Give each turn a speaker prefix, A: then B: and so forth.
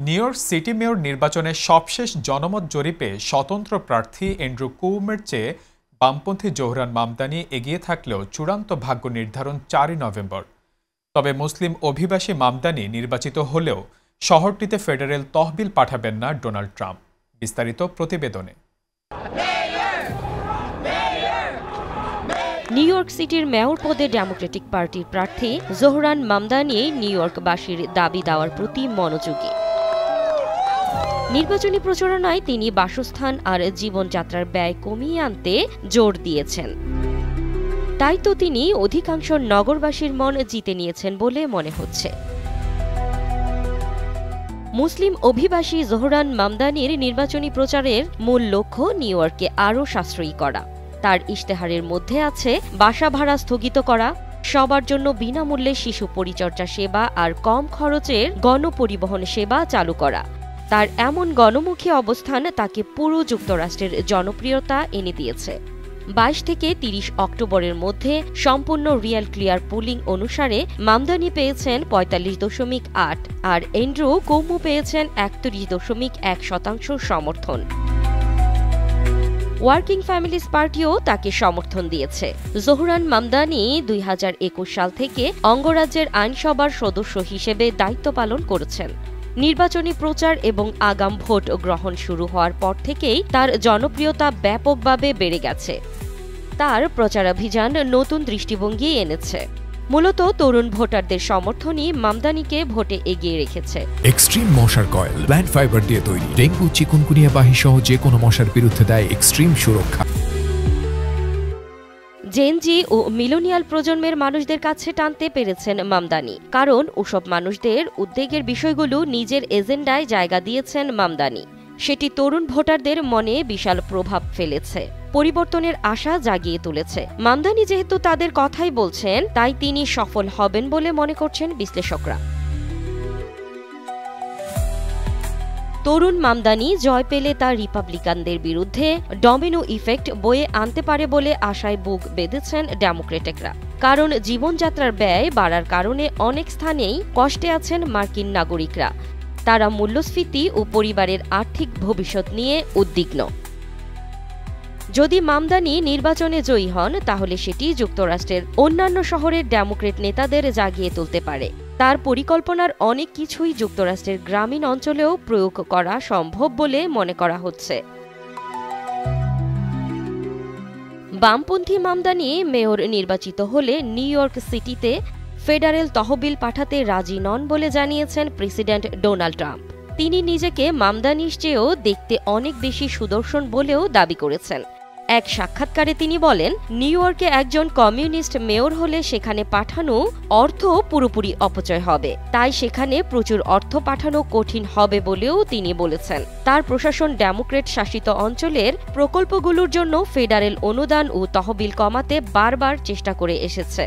A: New York city mayor নির্বাচনের সবশেষ জনমত জরিপে স্বতন্ত্র প্রার্থী অ্যান্ড্রু কুওমোর চেয়ে বামপন্থী জোহরান মামদানি এগিয়ে থাকলেও চূড়ান্ত ভাগ্য নির্ধারণ ৪ নভেম্বর। তবে মুসলিম অভিবাসী মামদানি নির্বাচিত হলেও শহরটিতে ফেডারেল তহবিল পাঠাবেন না ডোনাল্ড ট্রাম্প। বিস্তারিত প্রতিবেদনে।
B: নিউ ইয়র্ক সিটির মেয়র পদে ডেমোক্রেটিক পার্টির প্রার্থী জোহরান মামদানি নিউ ইয়র্কবাসীর দাবি দেওয়ার প্রতি মনোযোগী। নির্বাচনী প্রচারণায় তিনি বাসস্থান আর জীবনযাত্রার ব্যয় কমিয়ে আনতে জোর দিয়েছেন। তাই তো তিনি অধিকাংশ নগরবাসীর মন জিতে নিয়েছেন বলে মনে হচ্ছে। মুসলিম অভিবাসী জোহরান মামদানির নির্বাচনী প্রচারের মূল লক্ষ্য নিউ ইয়র্ককে আরও সাশ্রয়ী করা। তার ইশতেহারের মধ্যে আছে বাসা ভাড়া স্থগিত করা, সবার জন্য বিনামূল্যে শিশু পরিচর্যা সেবা আর কম খরচের গণপরিবহন সেবা চালু করা। তার এমন গণমুখী অবস্থান তাকে পুরো যুক্তরাষ্ট্রের জনপ্রিয়তা এনে দিয়েছে। ২২ থেকে ৩০ অক্টোবরের মধ্যে সম্পূর্ণ রিয়াল ক্লিয়ার পুলিং অনুসারে মামদানি পেয়েছেন ৪৫.৮ আর অ্যান্ড্রু কুওমো পেয়েছেন ৩১.১% সমর্থন। ওয়ার্কিং ফ্যামিলিজ পার্টিও তাকে সমর্থন দিয়েছে। জোহরান মামদানি ২০২১ সাল থেকে অঙ্গরাজ্যের আইনসভার সদস্য হিসেবে দায়িত্ব পালন করেছেন। নির্বাচনী প্রচার এবং আগাম ভোট গ্রহণ শুরু হওয়ার পর থেকেই তার জনপ্রিয়তা ব্যাপকভাবে বেড়ে গেছে। তার প্রচারাভিযান নতুন দৃষ্টিভঙ্গি এনেছে। মূলত তরুণ ভোটারদের সমর্থনই মামদানিকে ভোটে এগিয়ে রেখেছে।
C: এক্সট্রিম মশার কয়েল প্ল্যান্ট ফাইবার দিয়ে তৈরি, ডেঙ্গু চিকুনগুনিয়া বাহি সহ যে কোনো মশার বিরুদ্ধে দেয় এক্সট্রিম সুরক্ষা।
B: জেনজি ও মিলেনিয়াল প্রজন্মের মানুষদের কাছে টানতে পেরেছেন মামদানি, কারণ ওসব মানুষদের উদ্বেগের বিষয়গুলো নিজের এজেন্ডায় জায়গা দিয়েছেন মামদানি। সেটি তরুণ ভোটারদের মনে বিশাল প্রভাব ফেলেছে, পরিবর্তনের আশা জাগিয়ে তুলেছে। মামদানি যেহেতু তাদের কথাই বলছেন, তাই তিনি সফল হবেন বলে মনে করছেন বিশ্লেষকরা। তরুণ মামদানি জয় পেলে তা রিপাবলিকানদের বিরুদ্ধে ডমিনো ইফেক্ট বয়ে আনতে পারে বলে আশায় বুক বেঁধেছেন ডেমোক্রেটরা। কারণ জীবনযাত্রার ব্যয় বাড়ার কারণে অনেক স্থানেই কষ্টে আছেন মার্কিন নাগরিকরা। তারা মূল্যস্ফীতি ও পরিবারের আর্থিক ভবিষ্যৎ নিয়ে উদ্বিগ্ন। যদি মামদানি নির্বাচনে জয়ী হন, তাহলে সেটি যুক্তরাষ্ট্রের অন্যান্য শহরের ডেমোক্রেট নেতাদের জাগিয়ে তুলতে পারে। তার পরিকল্পনার অনেক কিছুই যুক্তরাষ্ট্রের গ্রামীণ অঞ্চলেও প্রয়োগ করা সম্ভব বলে মনে করা হচ্ছে। বামপন্থী মামদানি মেয়র নির্বাচিত হলে নিউ ইয়র্ক সিটিতে ফেডারেল তহবিল পাঠাতে রাজি নন বলে জানিয়েছেন প্রেসিডেন্ট ডোনাল্ড ট্রাম্প। তিনি নিজেকে মামদানির চেয়েও দেখতে অনেক বেশি সুদর্শন বলেও দাবি করেছেন। এক সাক্ষাৎকারে তিনি বলেন, নিউ ইয়র্কে একজন কমিউনিস্ট মেয়র হলে সেখানে পাঠানো অর্থ পুরোপুরি অপচয় হবে, তাই সেখানে প্রচুর অর্থ পাঠানো কঠিন হবে বলেও তিনি বলেছেন। তার প্রশাসন ডেমোক্রেট শাসিত অঞ্চলের প্রকল্পগুলোর জন্য ফেডারেল অনুদান ও তহবিল কমাতে বারবার চেষ্টা করে এসেছে।